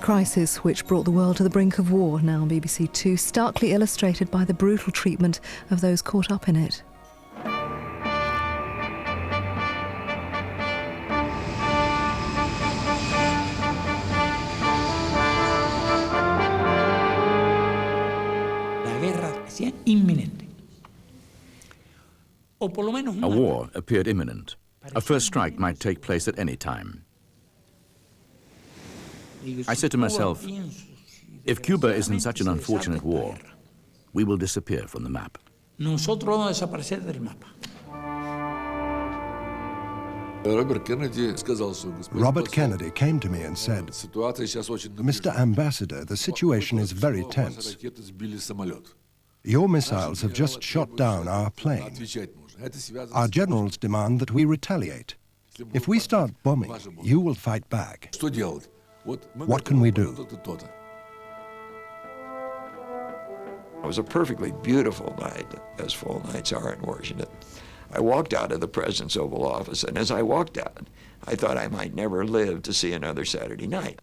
crisis which brought the world to the brink of war, now on BBC2, starkly illustrated by the brutal treatment of those caught up in it. A war appeared imminent. A first strike might take place at any time. I said to myself, if Cuba is in such an unfortunate war, we will disappear from the map. Robert Kennedy came to me and said, Mr. Ambassador, the situation is very tense. Your missiles have just shot down our plane. Our generals demand that we retaliate. If we start bombing, you will fight back. What can we do? It was a perfectly beautiful night, as fall nights are in Washington. I walked out of the President's Oval Office, and as I walked out, I thought I might never live to see another Saturday night.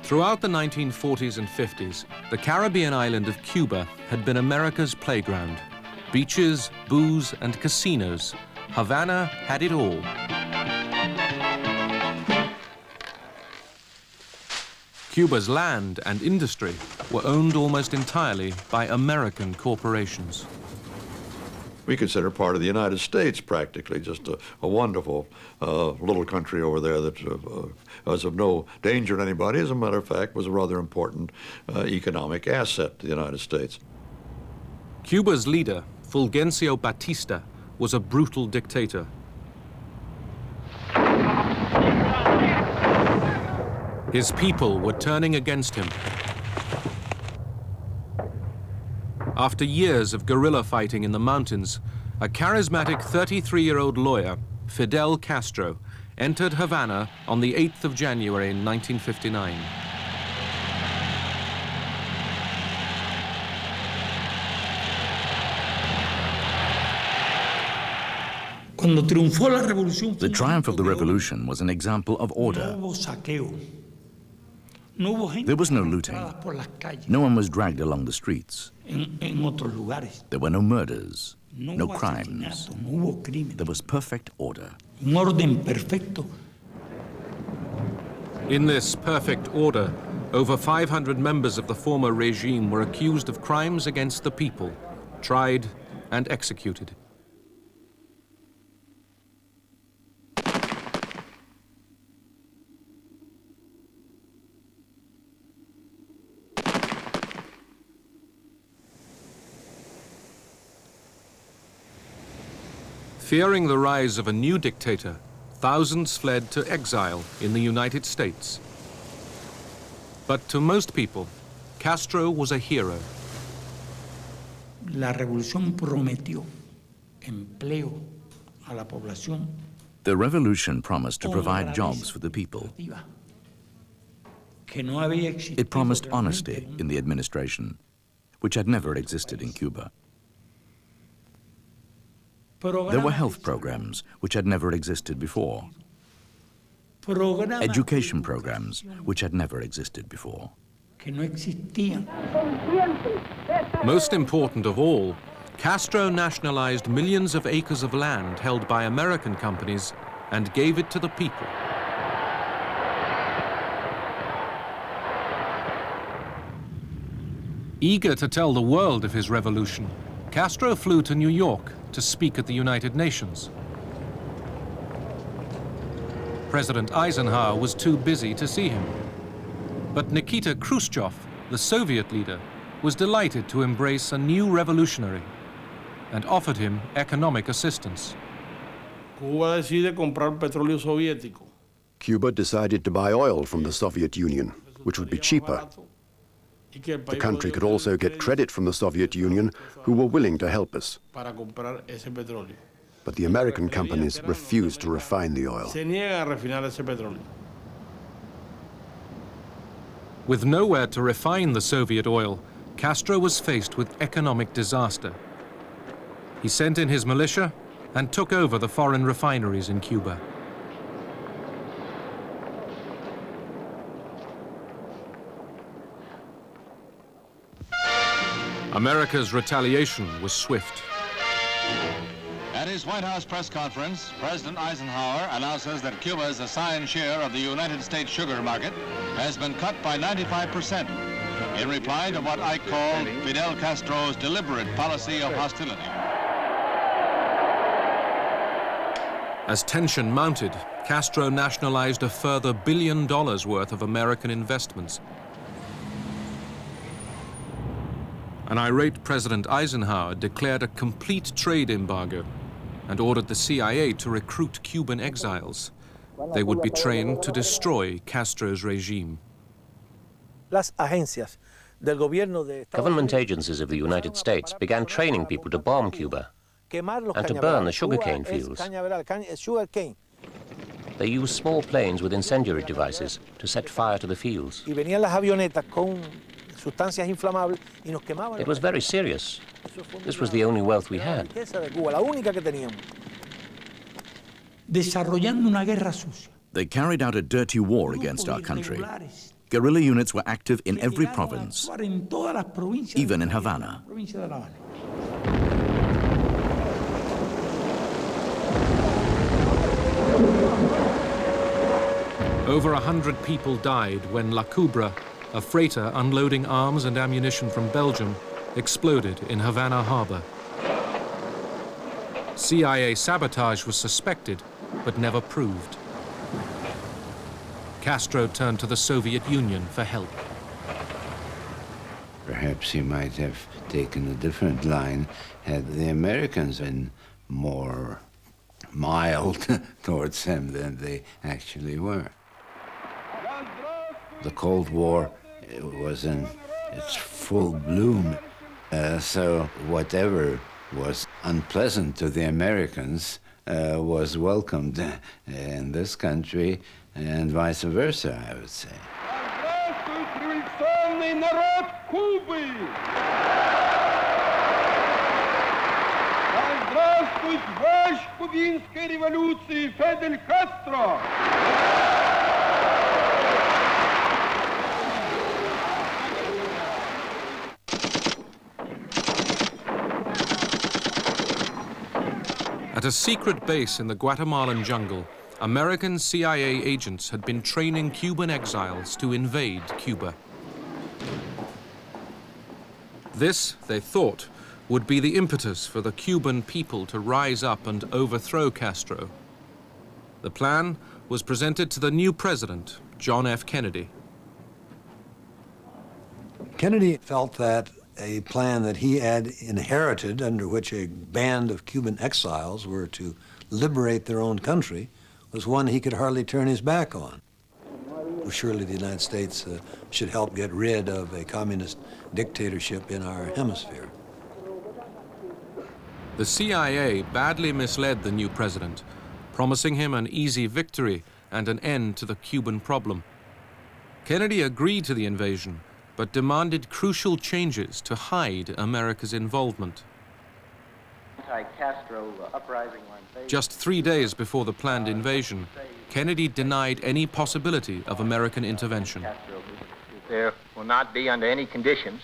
Throughout the 1940s and 50s, the Caribbean island of Cuba had been America's playground. Beaches, booze, and casinos. Havana had it all. Cuba's land and industry were owned almost entirely by American corporations. We consider part of the United States practically, just a wonderful little country over there that was of no danger to anybody. As a matter of fact, was a rather important economic asset to the United States. Cuba's leader, Fulgencio Batista, was a brutal dictator. His people were turning against him. After years of guerrilla fighting in the mountains, a charismatic 33-year-old lawyer, Fidel Castro, entered Havana on the 8th of January 1959. The triumph of the revolution was an example of order. There was no looting. No one was dragged along the streets. There were no murders, no crimes. There was perfect order. In this perfect order, over 500 members of the former regime were accused of crimes against the people, tried and executed. Fearing the rise of a new dictator, thousands fled to exile in the United States. But to most people, Castro was a hero. The revolution promised to provide jobs for the people. It promised honesty in the administration, which had never existed in Cuba. There were health programs which had never existed before. Education programs which had never existed before. Most important of all, Castro nationalized millions of acres of land held by American companies and gave it to the people. Eager to tell the world of his revolution, Castro flew to New York to speak at the United Nations. President Eisenhower was too busy to see him. But Nikita Khrushchev, the Soviet leader, was delighted to embrace a new revolutionary and offered him economic assistance. Cuba decide comprar petróleo soviético. Cuba decided to buy oil from the Soviet Union, which would be cheaper. The country could also get credit from the Soviet Union, who were willing to help us. Para comprar ese petróleo. But the American companies refused to refine the oil. Se niega a refinar ese petróleo. With nowhere to refine the Soviet oil, Castro was faced with economic disaster. He sent in his militia and took over the foreign refineries in Cuba. America's retaliation was swift. At his White House press conference, President Eisenhower announces that Cuba's assigned share of the United States sugar market has been cut by 95% in reply to what I call Fidel Castro's deliberate policy of hostility. As tension mounted, Castro nationalized a further $1 billion worth of American investments. An irate President Eisenhower declared a complete trade embargo and ordered the CIA to recruit Cuban exiles. They would be trained to destroy Castro's regime. Government agencies of the United States began training people to bomb Cuba and to burn the sugarcane fields. They used small planes with incendiary devices to set fire to the fields. It was very serious. This was the only wealth we had. They carried out a dirty war against our country. Guerrilla units were active in every province, even in Havana. Over 100 people died when La Cubra, a freighter unloading arms and ammunition from Belgium, exploded in Havana harbor. CIA sabotage was suspected, but never proved. Castro turned to the Soviet Union for help. Perhaps he might have taken a different line had the Americans been more mild towards him than they actually were. The Cold War was in its full bloom, so whatever was unpleasant to the Americans was welcomed in this country, and vice versa, I would say. At a secret base in the Guatemalan jungle, American CIA agents had been training Cuban exiles to invade Cuba. This, they thought, would be the impetus for the Cuban people to rise up and overthrow Castro. The plan was presented to the new president, John F. Kennedy. Kennedy felt that a plan that he had inherited, under which a band of Cuban exiles were to liberate their own country, was one he could hardly turn his back on. Surely the United States should help get rid of a communist dictatorship in our hemisphere. The CIA badly misled the new president, promising him an easy victory and an end to the Cuban problem. Kennedy agreed to the invasion, but demanded crucial changes to hide America's involvement. Just 3 days before the planned invasion, Kennedy denied any possibility of American intervention. There will not be, under any conditions,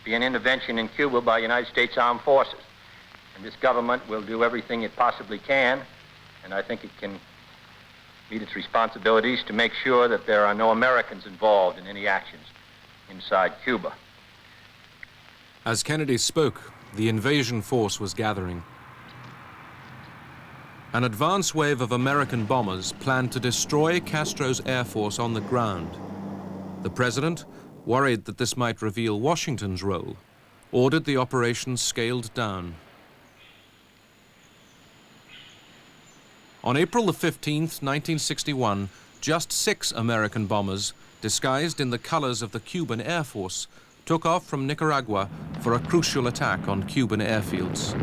be an intervention in Cuba by United States Armed Forces. And this government will do everything it possibly can, and I think it can meet its responsibilities to make sure that there are no Americans involved in any actions inside Cuba. As Kennedy spoke, the invasion force was gathering. An advance wave of American bombers planned to destroy Castro's air force on the ground. The president, worried that this might reveal Washington's role, ordered the operation scaled down. On April the 15th, 1961, just 6 American bombers, disguised in the colors of the Cuban Air Force, took off from Nicaragua for a crucial attack on Cuban airfields.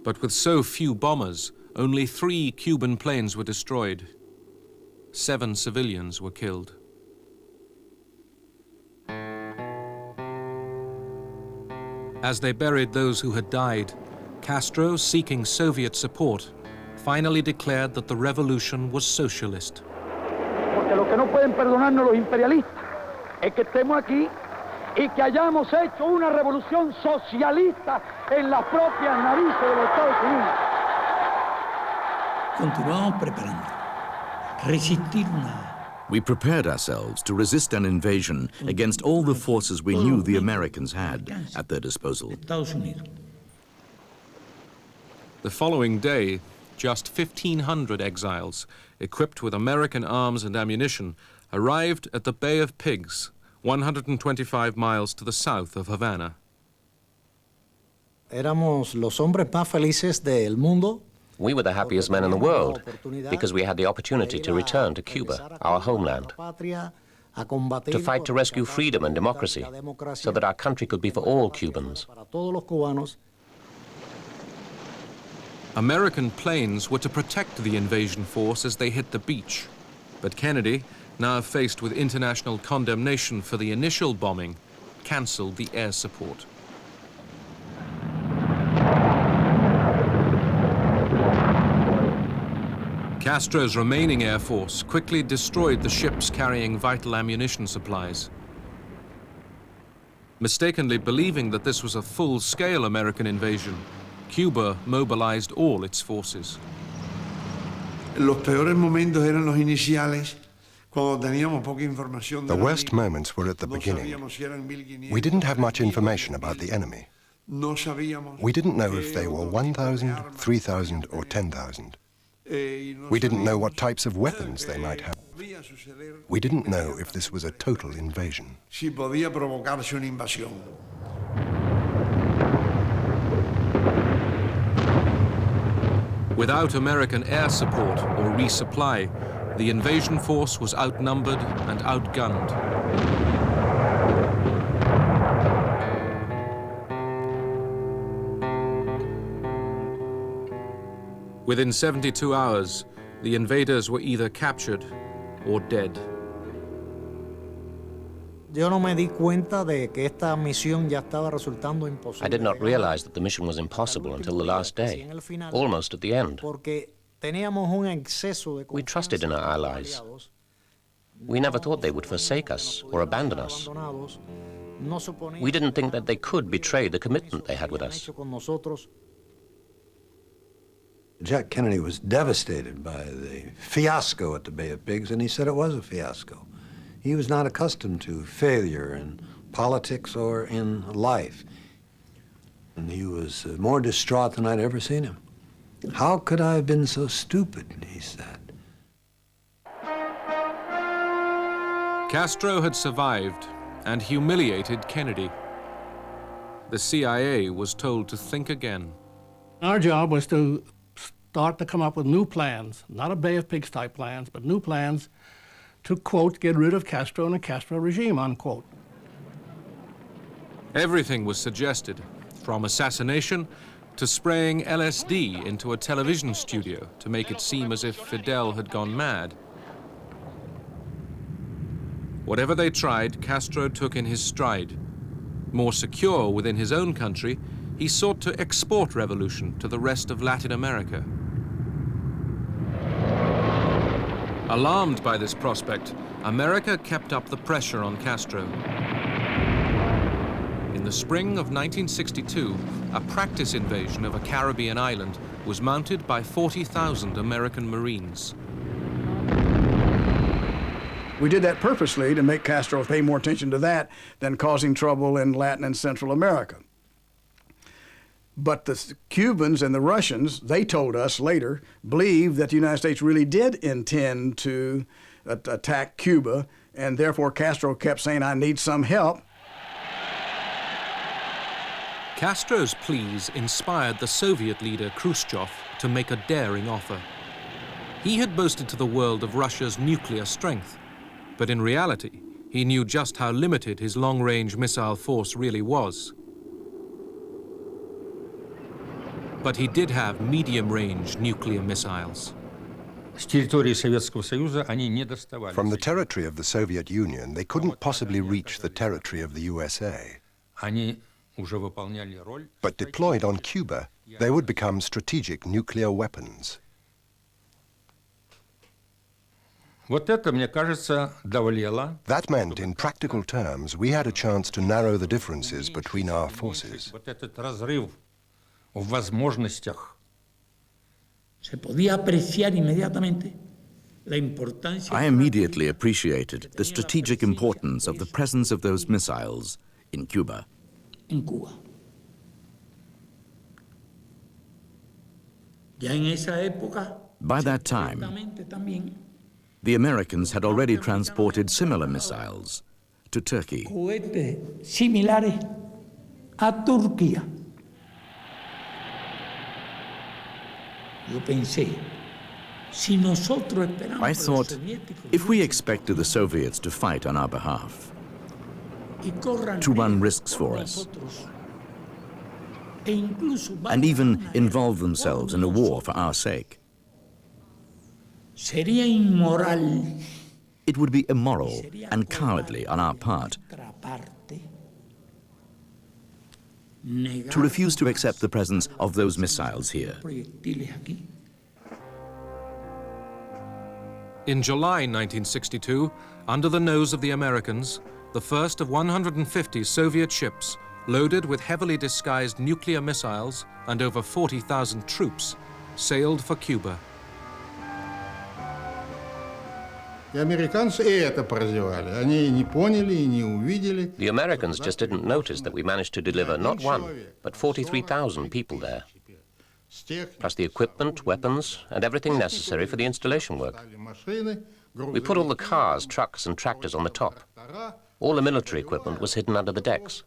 But with so few bombers, only 3 Cuban planes were destroyed. 7 civilians were killed. As they buried those who had died, Castro, seeking Soviet support, finally declared that the revolution was socialist. Porque lo que no pueden perdonarnos los imperialistas es que estemos aquí y que hayamos hecho una revolución socialista en las propias narices de los Estados Unidos. Continuamos preparando, resistir una. We prepared ourselves to resist an invasion against all the forces we knew the Americans had at their disposal. The following day, just 1,500 exiles, equipped with American arms and ammunition, arrived at the Bay of Pigs, 125 miles to the south of Havana. Éramos los hombres más felices del mundo. We were the happiest men in the world because we had the opportunity to return to Cuba, our homeland, to fight to rescue freedom and democracy so that our country could be for all Cubans. American planes were to protect the invasion force as they hit the beach. But Kennedy, now faced with international condemnation for the initial bombing, cancelled the air support. Castro's remaining air force quickly destroyed the ships carrying vital ammunition supplies. Mistakenly believing that this was a full-scale American invasion, Cuba mobilized all its forces. Los peores momentos eran los iniciales, cuando teníamos poca información. The worst moments were at the beginning. We didn't have much information about the enemy. We didn't know if they were 1,000, 3,000 or 10,000. We didn't know what types of weapons they might have. We didn't know if this was a total invasion. Si podía provocarse una invasión. Without American air support or resupply, the invasion force was outnumbered and outgunned. Within 72 hours, the invaders were either captured or dead. Yo no me di cuenta de que esta misión ya estaba resultando imposible. I did not realize that the mission was impossible until the last day, almost at the end. We trusted in our allies. We never thought they would forsake us or abandon us. We didn't think that they could betray the commitment they had with us. Jack Kennedy was devastated by the fiasco at the Bay of Pigs, and he said it was a fiasco. He was not accustomed to failure in politics or in life. And he was more distraught than I'd ever seen him. How could I have been so stupid, he said. Castro had survived and humiliated Kennedy. The CIA was told to think again. Our job was to start to come up with new plans, not a Bay of Pigs type plans, but new plans to, quote, get rid of Castro and the Castro regime, unquote. Everything was suggested, from assassination to spraying LSD into a television studio to make it seem as if Fidel had gone mad. Whatever they tried, Castro took in his stride. More secure within his own country, he sought to export revolution to the rest of Latin America. Alarmed by this prospect, America kept up the pressure on Castro. In the spring of 1962, a practice invasion of a Caribbean island was mounted by 40,000 American Marines. We did that purposely to make Castro pay more attention to that than causing trouble in Latin and Central America. But the Cubans and the Russians, they told us later, believed that the United States really did intend to attack Cuba, and therefore Castro kept saying, I need some help. Castro's pleas inspired the Soviet leader Khrushchev to make a daring offer. He had boasted to the world of Russia's nuclear strength, but in reality, he knew just how limited his long-range missile force really was. But he did have medium-range nuclear missiles. From the territory of the Soviet Union, they couldn't possibly reach the territory of the USA. But deployed on Cuba, they would become strategic nuclear weapons. That meant, in practical terms, we had a chance to narrow the differences between our forces. I immediately appreciated the strategic importance of the presence of those missiles in Cuba. By that time, the Americans had already transported similar missiles to Turkey. I thought, if we expected the Soviets to fight on our behalf, to run risks for us, and even involve themselves in a war for our sake, it would be immoral and cowardly on our part to refuse to accept the presence of those missiles here. In July 1962, under the nose of the Americans, the first of 150 Soviet ships, loaded with heavily disguised nuclear missiles and over 40,000 troops, sailed for Cuba. The Americans just didn't notice that we managed to deliver not one, but 43,000 people there, plus the equipment, weapons, and everything necessary for the installation work. We put all the cars, trucks, and tractors on the top. All the military equipment was hidden under the decks.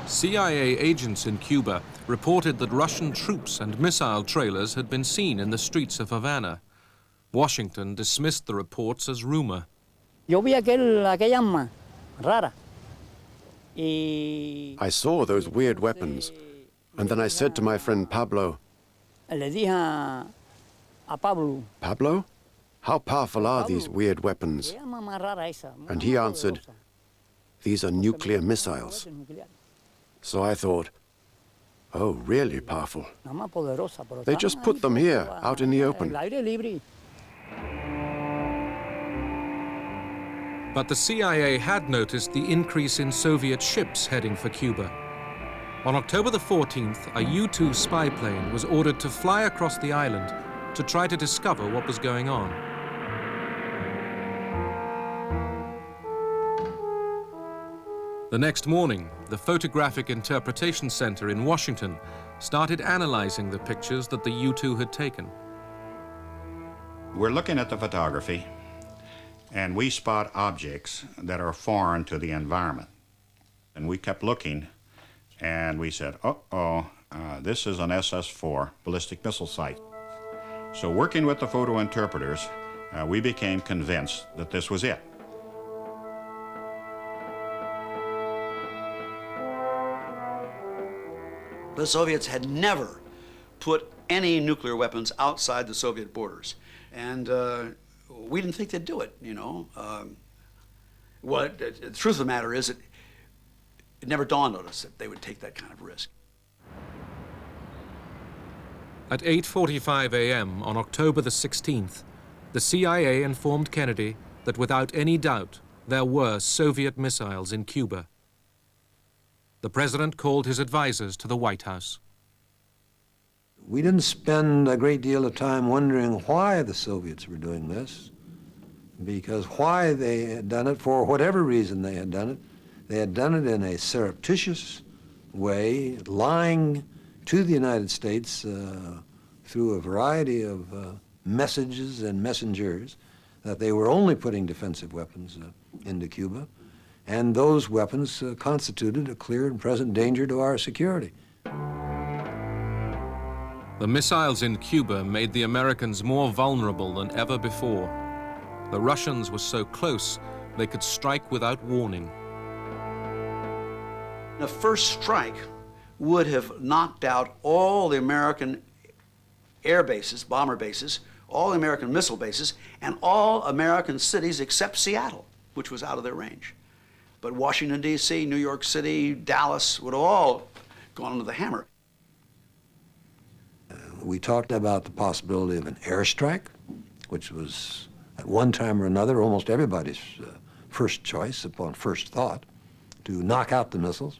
CIA agents in Cuba reported that Russian troops and missile trailers had been seen in the streets of Havana. Washington dismissed the reports as rumor. I saw those weird weapons, and then I said to my friend Pablo, Pablo, how powerful are these weird weapons? And he answered, these are nuclear missiles. So I thought, oh, really powerful. They just put them here, out in the open. But the CIA had noticed the increase in Soviet ships heading for Cuba. On October the 14th, a U-2 spy plane was ordered to fly across the island to try to discover what was going on. The next morning, the Photographic Interpretation Center in Washington started analyzing the pictures that the U-2 had taken. We're looking at the photography, and we spot objects that are foreign to the environment. And we kept looking, and we said, this is an SS-4 ballistic missile site. So working with the photo interpreters, we became convinced that this was it. The Soviets had never put any nuclear weapons outside the Soviet borders. And we didn't think they'd do it, you know. The truth of the matter is it never dawned on us that they would take that kind of risk. At 8:45 a.m. on October the 16th, the CIA informed Kennedy that without any doubt there were Soviet missiles in Cuba. The president called his advisors to the White House. We didn't spend a great deal of time wondering why the Soviets were doing this. because why they had done it, for whatever reason they had done it in a surreptitious way, lying to the United States through a variety of messages and messengers that they were only putting defensive weapons into Cuba, and those weapons constituted a clear and present danger to our security. The missiles in Cuba made the Americans more vulnerable than ever before. The Russians were so close, they could strike without warning. The first strike would have knocked out all the American air bases, bomber bases, all the American missile bases, and all American cities except Seattle, which was out of their range. But Washington, D.C., New York City, Dallas would have all gone under the hammer. We talked about the possibility of an airstrike, which was at one time or another almost everybody's first choice upon first thought, to knock out the missiles.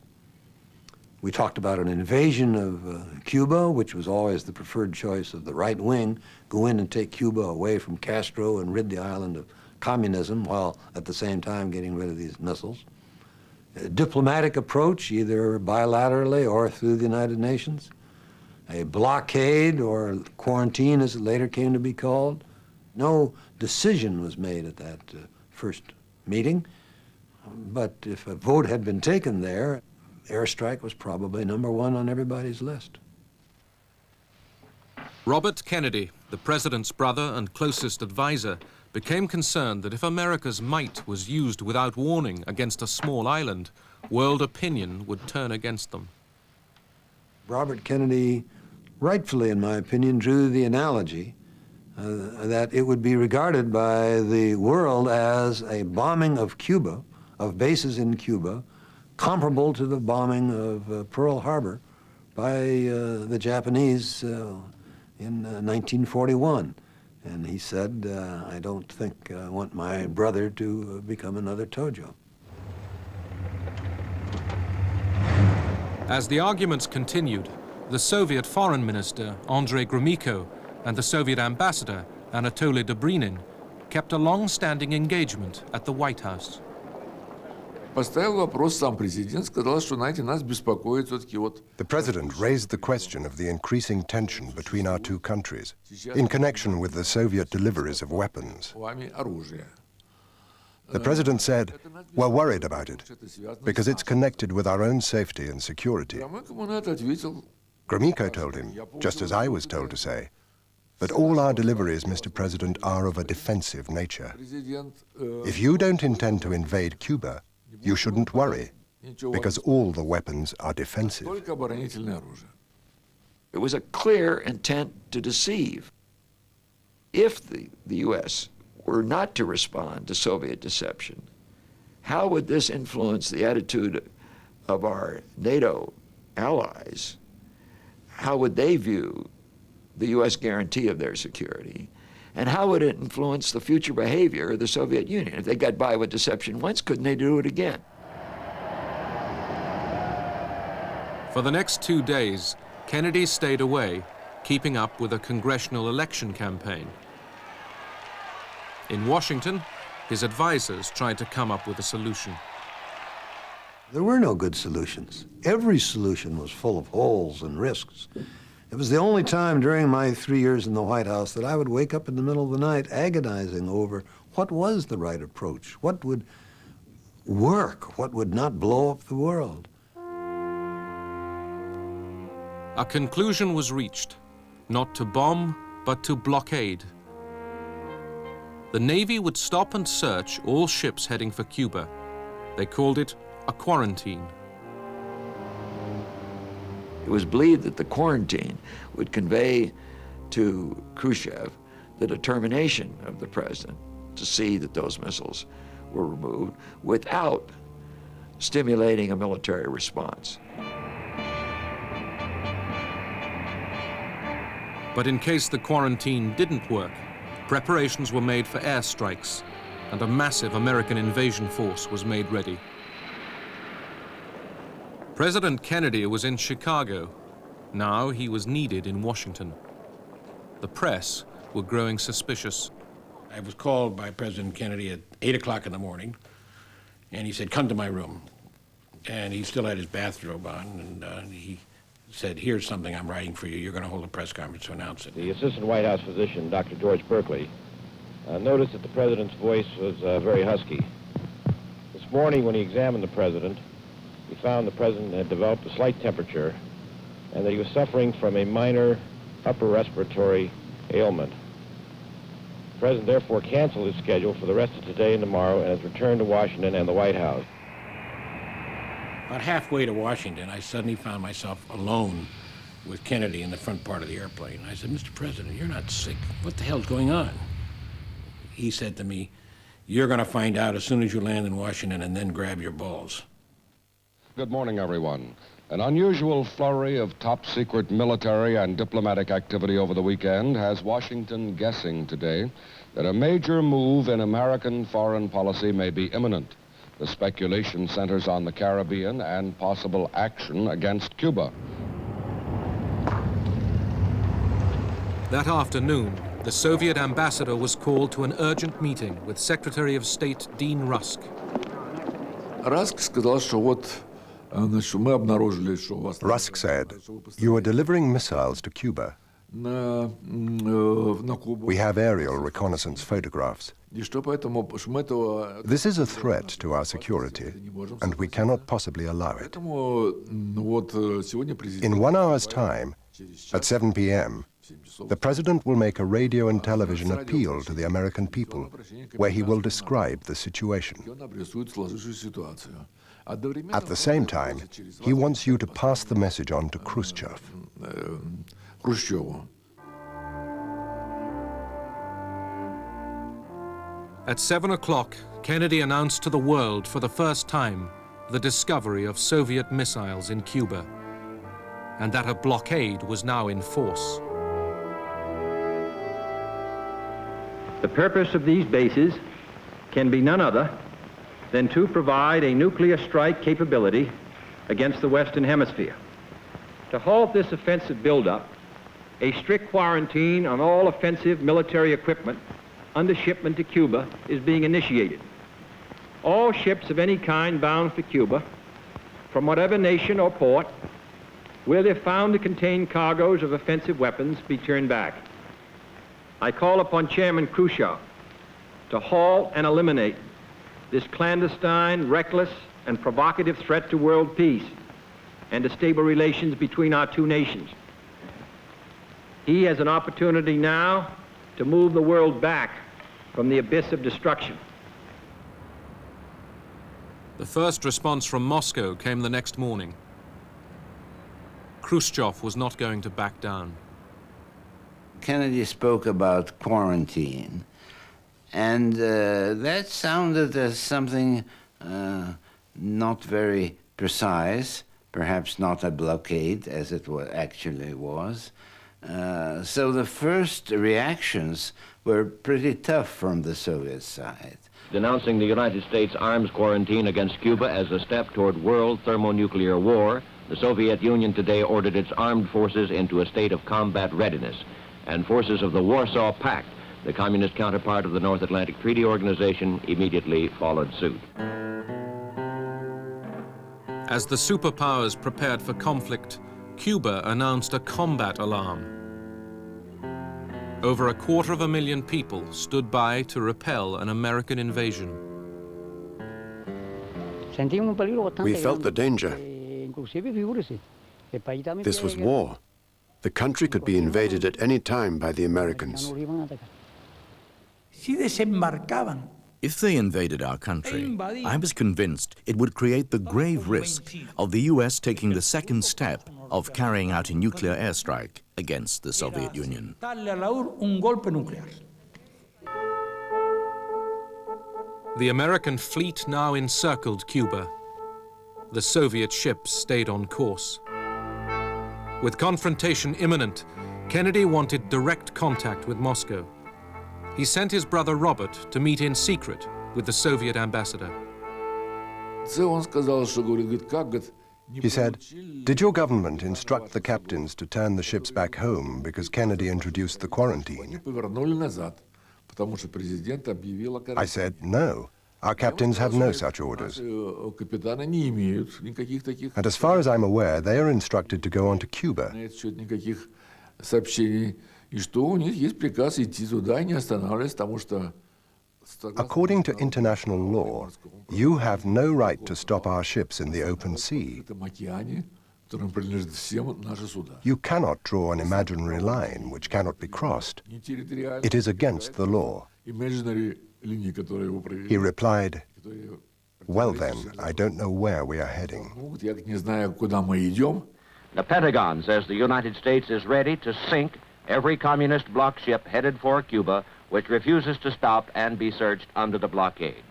We talked about an invasion of Cuba, which was always the preferred choice of the right wing, go in and take Cuba away from Castro and rid the island of communism while at the same time getting rid of these missiles. A diplomatic approach, either bilaterally or through the United Nations. A blockade or quarantine, as it later came to be called. No decision was made at that first meeting, but if a vote had been taken there, airstrike was probably number one on everybody's list. Robert Kennedy, the president's brother and closest advisor, became concerned that if America's might was used without warning against a small island, world opinion would turn against them. Robert Kennedy, rightfully in my opinion, drew the analogy that it would be regarded by the world as a bombing of Cuba, of bases in Cuba, comparable to the bombing of Pearl Harbor by the Japanese in 1941. And he said, I don't think I want my brother to become another Tojo. As the arguments continued, the Soviet foreign minister, Andrei Gromyko, and the Soviet ambassador, Anatoly Dobrynin, kept a long-standing engagement at the White House. The president raised the question of the increasing tension between our two countries in connection with the Soviet deliveries of weapons. The president said, "We're worried about it because it's connected with our own safety and security." Gromyko told him, just as I was told to say, that all our deliveries, Mr. President, are of a defensive nature. If you don't intend to invade Cuba, you shouldn't worry, because all the weapons are defensive. It was a clear intent to deceive. If the U.S. were not to respond to Soviet deception, how would this influence the attitude of our NATO allies? How would they view the U.S. guarantee of their security? And how would it influence the future behavior of the Soviet Union? If they got by with deception once, couldn't they do it again? For the next 2 days, Kennedy stayed away, keeping up with a congressional election campaign. In Washington, his advisors tried to come up with a solution. There were no good solutions. Every solution was full of holes and risks. It was the only time during my 3 years in the White House that I would wake up in the middle of the night agonizing over what was the right approach, what would work, what would not blow up the world. A conclusion was reached, not to bomb, but to blockade. The Navy would stop and search all ships heading for Cuba. They called it a quarantine. It was believed that the quarantine would convey to Khrushchev the determination of the president to see that those missiles were removed without stimulating a military response. But in case the quarantine didn't work, preparations were made for airstrikes, and a massive American invasion force was made ready. President Kennedy was in Chicago. Now he was needed in Washington. The press were growing suspicious. I was called by President Kennedy at 8 o'clock in the morning, and he said, come to my room. And he still had his bathrobe on, and he said, here's something I'm writing for you. You're going to hold a press conference to announce it. The assistant White House physician, Dr. George Berkeley, noticed that the president's voice was very husky. This morning, when he examined the president, he found the president had developed a slight temperature and that he was suffering from a minor upper respiratory ailment. The president therefore canceled his schedule for the rest of today and tomorrow and has returned to Washington and the White House. About halfway to Washington, I suddenly found myself alone with Kennedy in the front part of the airplane. I said, Mr. President, you're not sick. What the hell's going on? He said to me, you're going to find out as soon as you land in Washington and then grab your balls. Good morning, everyone. An unusual flurry of top-secret military and diplomatic activity over the weekend has Washington guessing today that a major move in American foreign policy may be imminent. The speculation centers on the Caribbean and possible action against Cuba. That afternoon, the Soviet ambassador was called to an urgent meeting with Secretary of State Dean Rusk. Rusk said, you are delivering missiles to Cuba. We have aerial reconnaissance photographs. This is a threat to our security, and we cannot possibly allow it. In 1 hour's time, at 7 p.m., the President will make a radio and television appeal to the American people, where he will describe the situation. At the same time, he wants you to pass the message on to Khrushchev. At 7 o'clock, Kennedy announced to the world for the first time the discovery of Soviet missiles in Cuba, and that a blockade was now in force. The purpose of these bases can be none other than to provide a nuclear strike capability against the Western Hemisphere. To halt this offensive buildup, a strict quarantine on all offensive military equipment under shipment to Cuba is being initiated. All ships of any kind bound for Cuba, from whatever nation or port, where they're found to contain cargoes of offensive weapons, be turned back. I call upon Chairman Khrushchev to halt and eliminate this clandestine, reckless, and provocative threat to world peace and to stable relations between our two nations. He has an opportunity now to move the world back from the abyss of destruction. The first response from Moscow came the next morning. Khrushchev was not going to back down. Kennedy spoke about quarantine, and that sounded as something not very precise, perhaps not a blockade as it actually was. So the first reactions were pretty tough from the Soviet side. Denouncing the United States arms quarantine against Cuba as a step toward world thermonuclear war, the Soviet Union today ordered its armed forces into a state of combat readiness, and forces of the Warsaw Pact, the communist counterpart of the North Atlantic Treaty Organization, immediately followed suit. As the superpowers prepared for conflict, Cuba announced a combat alarm. Over 250,000 people stood by to repel an American invasion. We felt the danger. This was war. The country could be invaded at any time by the Americans. If they invaded our country, I was convinced it would create the grave risk of the U.S. taking the second step of carrying out a nuclear airstrike against the Soviet Union. The American fleet now encircled Cuba. The Soviet ships stayed on course. With confrontation imminent, Kennedy wanted direct contact with Moscow. He sent his brother Robert to meet in secret with the Soviet ambassador. He said, did your government instruct the captains to turn the ships back home because Kennedy introduced the quarantine? I said, no, our captains have no such orders. And as far as I'm aware, they are instructed to go on to Cuba. According to international law, you have no right to stop our ships in the open sea. You cannot draw an imaginary line which cannot be crossed. It is against the law. He replied, well then, I don't know where we are heading. The Pentagon says the United States is ready to sink every communist bloc ship headed for Cuba which refuses to stop and be searched under the blockade.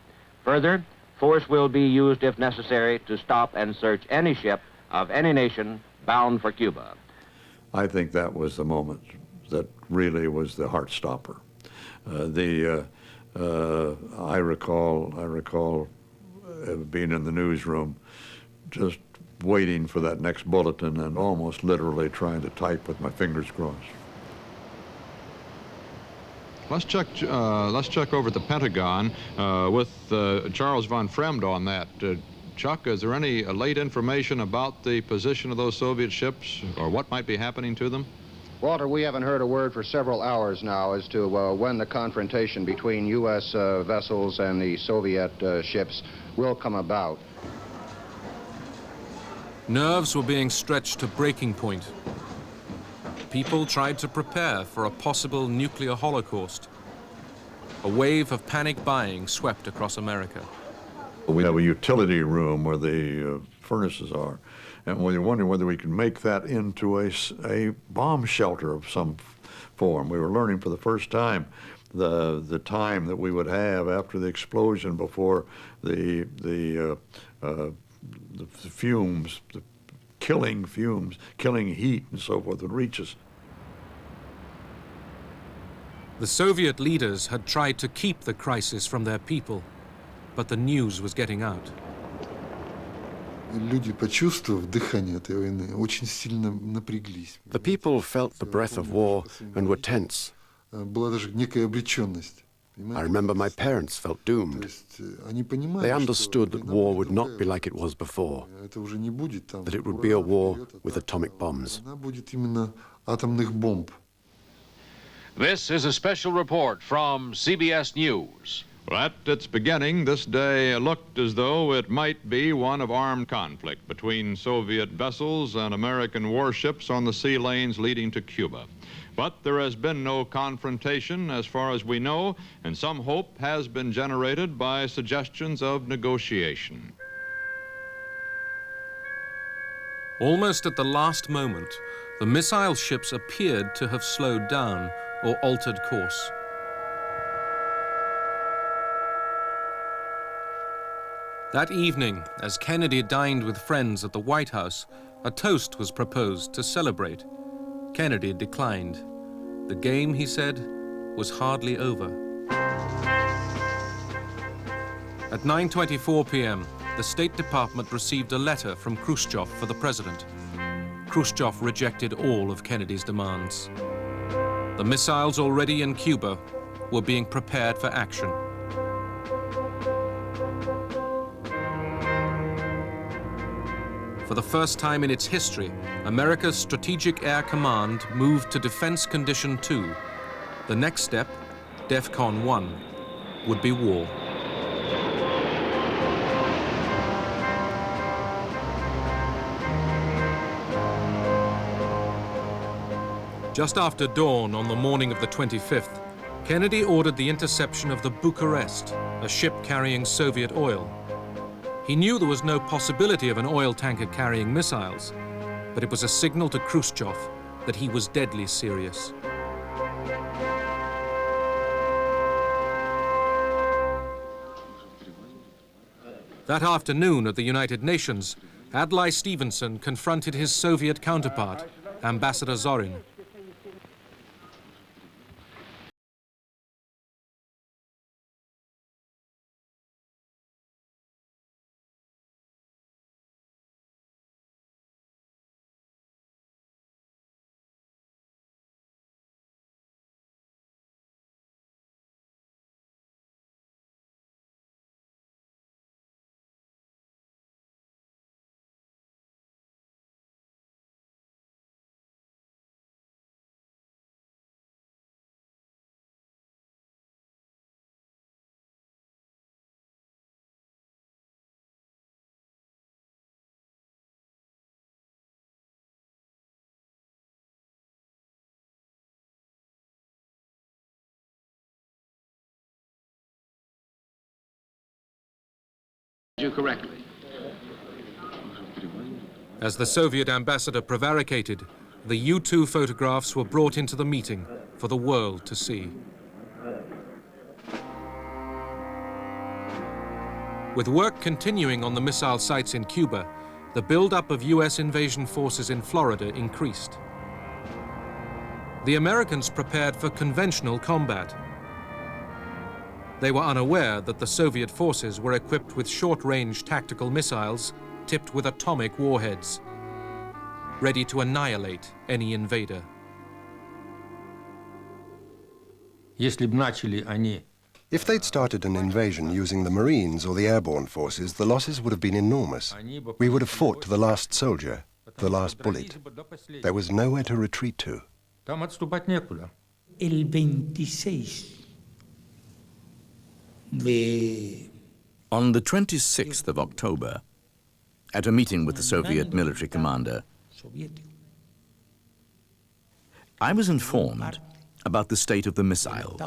Further, force will be used if necessary to stop and search any ship of any nation bound for Cuba. I think that was the moment that really was the heart stopper. I recall being in the newsroom, just waiting for that next bulletin and almost literally trying to type with my fingers crossed. Let's check over at the Pentagon with Charles von Fremd on that. Chuck, is there any late information about the position of those Soviet ships or what might be happening to them? Walter, we haven't heard a word for several hours now as to when the confrontation between U.S. vessels and the Soviet ships will come about. Nerves were being stretched to breaking point. People tried to prepare for a possible nuclear holocaust. A wave of panic buying swept across America. We have a utility room where the furnaces are, and we wondered whether we could make that into a bomb shelter of some form. We were learning for the first time the time that we would have after the explosion before the fumes, the killing fumes, killing heat and so forth would reach us. The Soviet leaders had tried to keep the crisis from their people, but the news was getting out. The people felt the breath of war and were tense. I remember my parents felt doomed. They understood that war would not be like it was before, that it would be a war with atomic bombs. This is a special report from CBS News. Well, at its beginning, this day looked as though it might be one of armed conflict between Soviet vessels and American warships on the sea lanes leading to Cuba. But there has been no confrontation as far as we know, and some hope has been generated by suggestions of negotiation. Almost at the last moment, the missile ships appeared to have slowed down or altered course. That evening, as Kennedy dined with friends at the White House, a toast was proposed to celebrate. Kennedy declined. The game, he said, was hardly over. At 9:24 p.m., the State Department received a letter from Khrushchev for the president. Khrushchev rejected all of Kennedy's demands. The missiles already in Cuba were being prepared for action. For the first time in its history, America's Strategic Air Command moved to Defense Condition 2. The next step, DEFCON 1, would be war. Just after dawn on the morning of the 25th, Kennedy ordered the interception of the Bucharest, a ship carrying Soviet oil. He knew there was no possibility of an oil tanker carrying missiles, but it was a signal to Khrushchev that he was deadly serious. That afternoon at the United Nations, Adlai Stevenson confronted his Soviet counterpart, Ambassador Zorin. You correctly. As the Soviet ambassador prevaricated, the U-2 photographs were brought into the meeting for the world to see. With work continuing on the missile sites in Cuba, the buildup of US invasion forces in Florida increased. The Americans prepared for conventional combat. They were unaware that the Soviet forces were equipped with short-range tactical missiles tipped with atomic warheads, ready to annihilate any invader. If they'd started an invasion using the Marines or the airborne forces, the losses would have been enormous. We would have fought to the last soldier, the last bullet. There was nowhere to retreat to. El 26 On the 26th of October, at a meeting with the Soviet military commander, I was informed about the state of the missiles.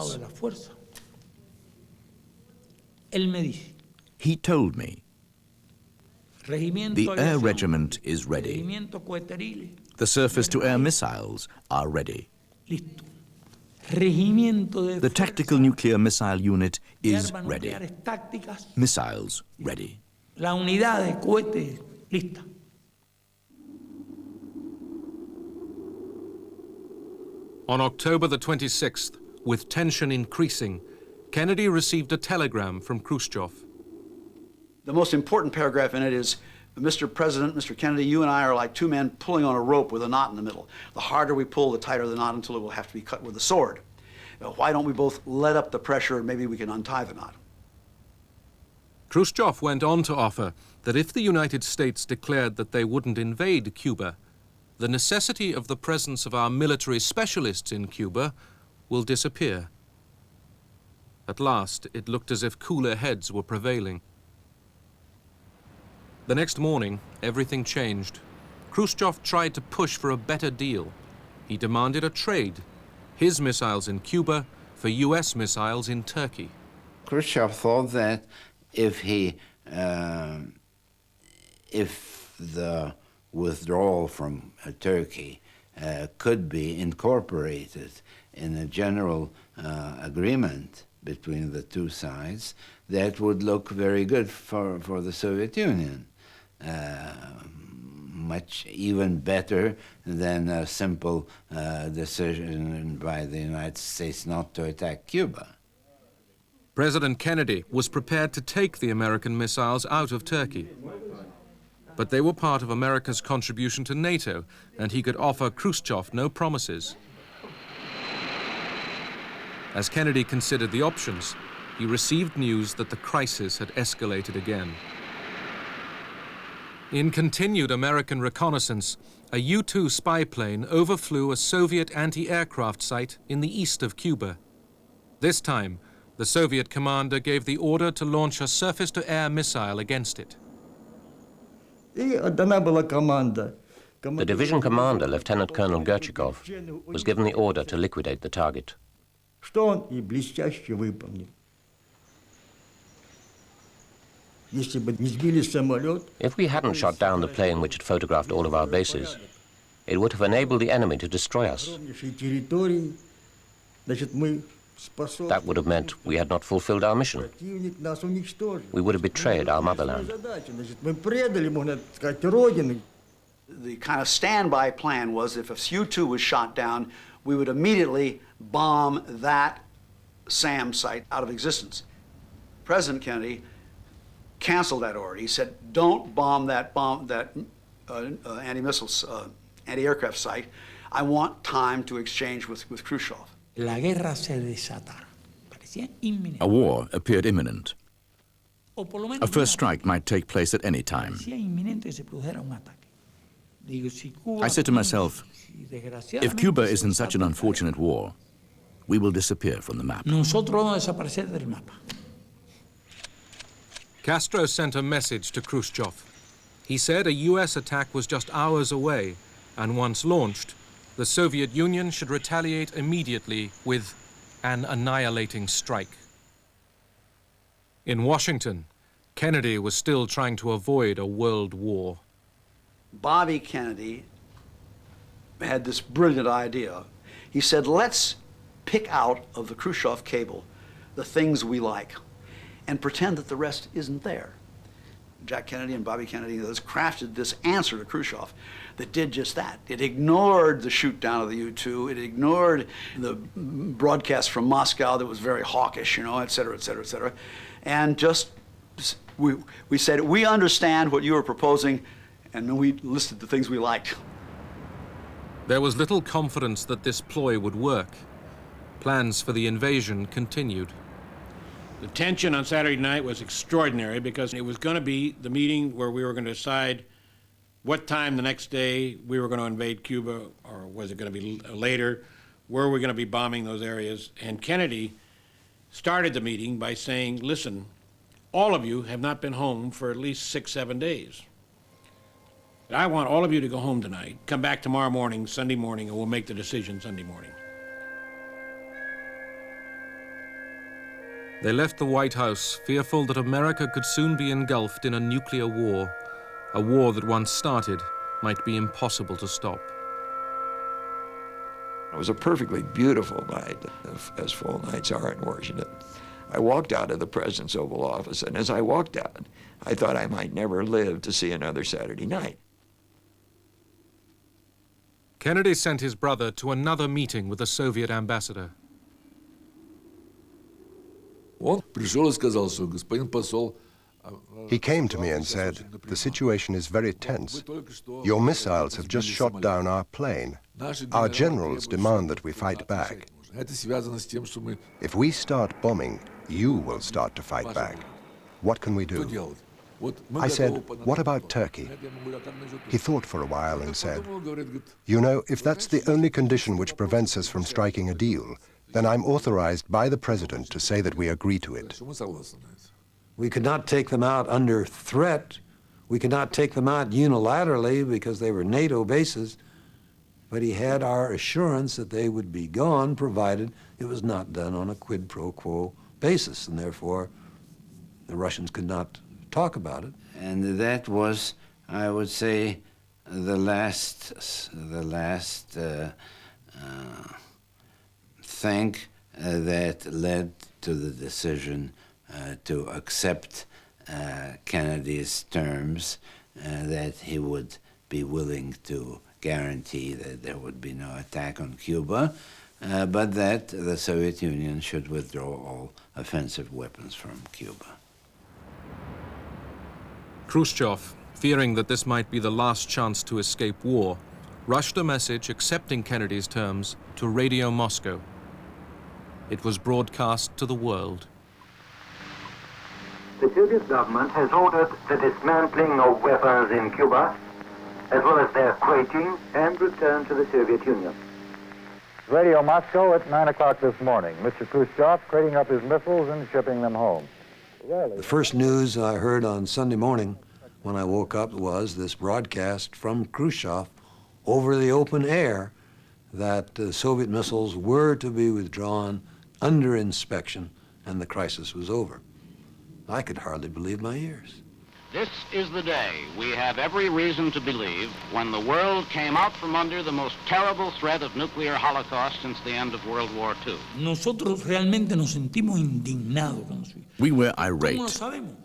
He told me, the air regiment is ready. The surface-to-air missiles are ready. The tactical nuclear missile unit is ready. Missiles ready. La unidad de cohete lista. On October the 26th, with tension increasing, Kennedy received a telegram from Khrushchev. The most important paragraph in it is, Mr. President, Mr. Kennedy, you and I are like two men pulling on a rope with a knot in the middle. The harder we pull, the tighter the knot until it will have to be cut with a sword. Why don't we both let up the pressure and maybe we can untie the knot? Khrushchev went on to offer that if the United States declared that they wouldn't invade Cuba, the necessity of the presence of our military specialists in Cuba will disappear. At last, it looked as if cooler heads were prevailing. The next morning, everything changed. Khrushchev tried to push for a better deal. He demanded a trade, his missiles in Cuba for US missiles in Turkey. Khrushchev thought that if the withdrawal from Turkey could be incorporated in a general agreement between the two sides, that would look very good for the Soviet Union. Much even better than a simple decision by the United States not to attack Cuba. President Kennedy was prepared to take the American missiles out of Turkey. But they were part of America's contribution to NATO, and he could offer Khrushchev no promises. As Kennedy considered the options, he received news that the crisis had escalated again. In continued American reconnaissance, a U-2 spy plane overflew a Soviet anti-aircraft site in the east of Cuba. This time, the Soviet commander gave the order to launch a surface-to-air missile against it. The division commander, Lieutenant Colonel Gerchikov, was given the order to liquidate the target. If we hadn't shot down the plane which had photographed all of our bases, it would have enabled the enemy to destroy us. That would have meant we had not fulfilled our mission. We would have betrayed our motherland. The kind of standby plan was if a U-2 was shot down, we would immediately bomb that SAM site out of existence. President Kennedy canceled that order. He said, don't bomb that anti-aircraft site. I want time to exchange with Khrushchev. La guerra se desatara. Parecía inminente. A war appeared imminent. O por lo menos A first strike might take place at any time. parecía inminente que se produjera un ataque. Digo, si Cuba, I said to myself, if Cuba is in such an unfortunate war, we will disappear from the map. nosotros vamos a desaparecer del mapa. Castro sent a message to Khrushchev. He said a US attack was just hours away, and once launched, the Soviet Union should retaliate immediately with an annihilating strike. In Washington, Kennedy was still trying to avoid a world war. Bobby Kennedy had this brilliant idea. He said, let's pick out of the Khrushchev cable the things we like and pretend that the rest isn't there. Jack Kennedy and Bobby Kennedy crafted this answer to Khrushchev that did just that. It ignored the shoot down of the U-2. It ignored the broadcast from Moscow that was very hawkish, you know, et cetera, et cetera, et cetera. And just, we said, we understand what you are proposing, and then we listed the things we liked. There was little confidence that this ploy would work. Plans for the invasion continued. The tension on Saturday night was extraordinary because it was going to be the meeting where we were going to decide what time the next day we were going to invade Cuba, or was it going to be later, where we're going to be bombing those areas. And Kennedy started the meeting by saying, listen, all of you have not been home for at least 6, 7 days. I want all of you to go home tonight, come back tomorrow morning, Sunday morning, and we'll make the decision Sunday morning. They left the White House fearful that America could soon be engulfed in a nuclear war, a war that once started might be impossible to stop. It was a perfectly beautiful night, as fall nights are in Washington. I walked out of the President's Oval Office, and as I walked out, I thought I might never live to see another Saturday night. Kennedy sent his brother to another meeting with the Soviet ambassador. He came to me and said, the situation is very tense. Your missiles have just shot down our plane. Our generals demand that we fight back. If we start bombing, you will start to fight back. What can we do? I said, what about Turkey? He thought for a while and said, you know, if that's the only condition which prevents us from striking a deal, then I'm authorized by the President to say that we agree to it. We could not take them out under threat. We could not take them out unilaterally because they were NATO bases. But he had our assurance that they would be gone, provided it was not done on a quid pro quo basis, and therefore the Russians could not talk about it. And that was, I would say, the last thing that led to the decision to accept Kennedy's terms, that he would be willing to guarantee that there would be no attack on Cuba, but that the Soviet Union should withdraw all offensive weapons from Cuba. Khrushchev, fearing that this might be the last chance to escape war, rushed a message accepting Kennedy's terms to Radio Moscow. It was broadcast to the world. The Soviet government has ordered the dismantling of weapons in Cuba, as well as their crating and return to the Soviet Union. Radio Moscow at 9 o'clock this morning. Mr. Khrushchev crating up his missiles and shipping them home. The first news I heard on Sunday morning when I woke up was this broadcast from Khrushchev over the open air that Soviet missiles were to be withdrawn under inspection and the crisis was over. I could hardly believe my ears. This is the day we have every reason to believe when the world came out from under the most terrible threat of nuclear holocaust since the end of World War II. Nosotros realmente nos sentimos indignados con eso. We were irate. ¿Cómo lo sabemos?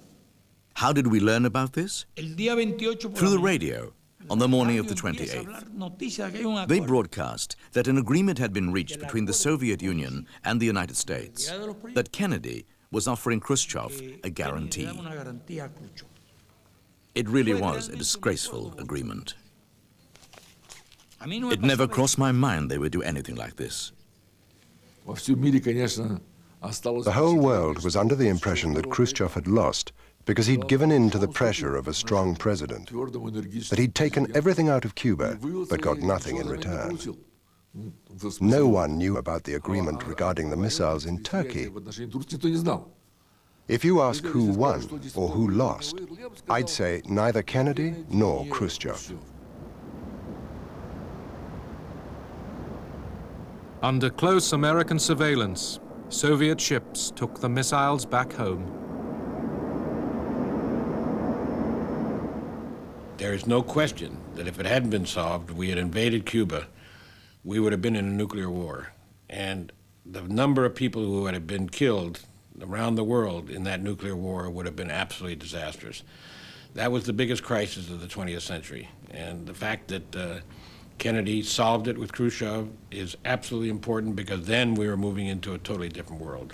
How did we learn about this? El día 28 Through the radio, on the morning of the 28th. They broadcast that an agreement had been reached between the Soviet Union and the United States, that Kennedy was offering Khrushchev a guarantee. It really was a disgraceful agreement. It never crossed my mind they would do anything like this. The whole world was under the impression that Khrushchev had lost because he'd given in to the pressure of a strong president, that he'd taken everything out of Cuba but got nothing in return. No one knew about the agreement regarding the missiles in Turkey. If you ask who won or who lost, I'd say neither Kennedy nor Khrushchev. Under close American surveillance, Soviet ships took the missiles back home. There is no question that if it hadn't been solved, we had invaded Cuba, we would have been in a nuclear war. And the number of people who would have been killed around the world in that nuclear war would have been absolutely disastrous. That was the biggest crisis of the 20th century. And the fact that Kennedy solved it with Khrushchev is absolutely important, because then we were moving into a totally different world.